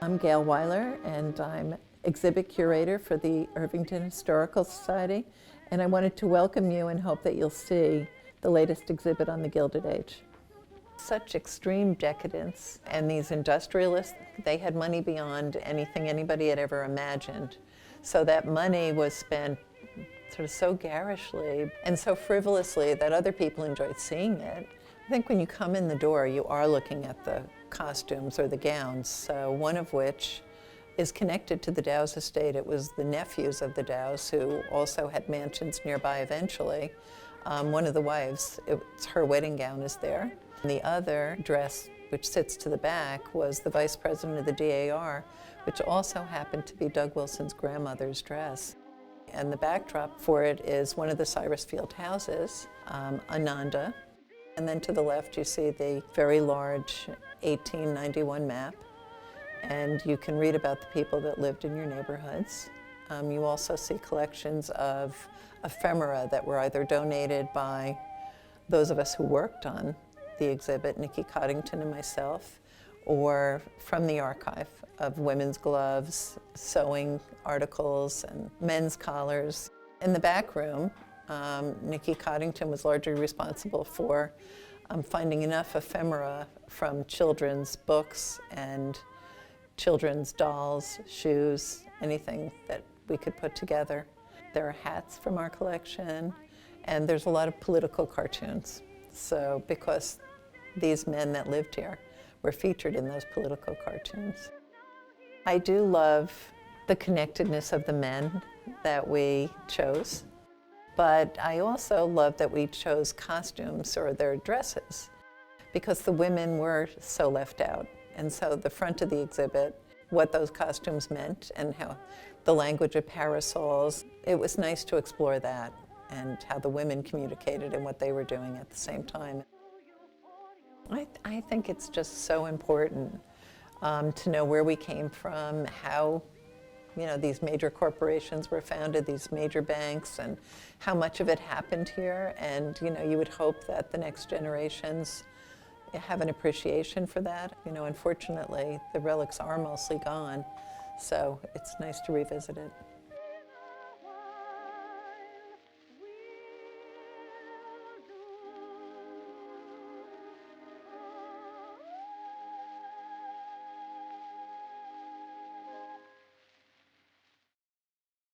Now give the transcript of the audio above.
I'm Gail Weiler, and I'm exhibit curator for the Irvington Historical Society, and I wanted to welcome you and hope that you'll see the latest exhibit on the Gilded Age. Such extreme decadence, and these industrialists, they had money beyond anything anybody had ever imagined. So that money was spent sort of so garishly and so frivolously that other people enjoyed seeing it. I think when you come in the door, you are looking at the costumes or the gowns, so one of which is connected to the Dows estate. It was the nephews of the Dows who also had mansions nearby eventually. One of the wives, her wedding gown is there. And the other dress, which sits to the back, was the vice president of the DAR, which also happened to be Doug Wilson's grandmother's dress. And the backdrop for it is one of the Cyrus Field houses, Ananda. And then to the left you see the very large 1891 map. And you can read about the people that lived in your neighborhoods. You also see collections of ephemera that were either donated by those of us who worked on the exhibit, Nikki Coddington and myself, or from the archive of women's gloves, sewing articles, and men's collars. In the back room, Nikki Coddington was largely responsible for finding enough ephemera from children's books and children's dolls, shoes, anything that we could put together. There are hats from our collection, and there's a lot of political cartoons. So because these men that lived here were featured in those political cartoons. I do love the connectedness of the men that we chose, but I also love that we chose costumes or their dresses because the women were so left out. And so the front of the exhibit, what those costumes meant and how the language of parasols, it was nice to explore that and how the women communicated and what they were doing at the same time. I think it's just so important to know where we came from, how these major corporations were founded, these major banks, and how much of it happened here. And you would hope that the next generations have an appreciation for that. Unfortunately, the relics are mostly gone, so it's nice to revisit it.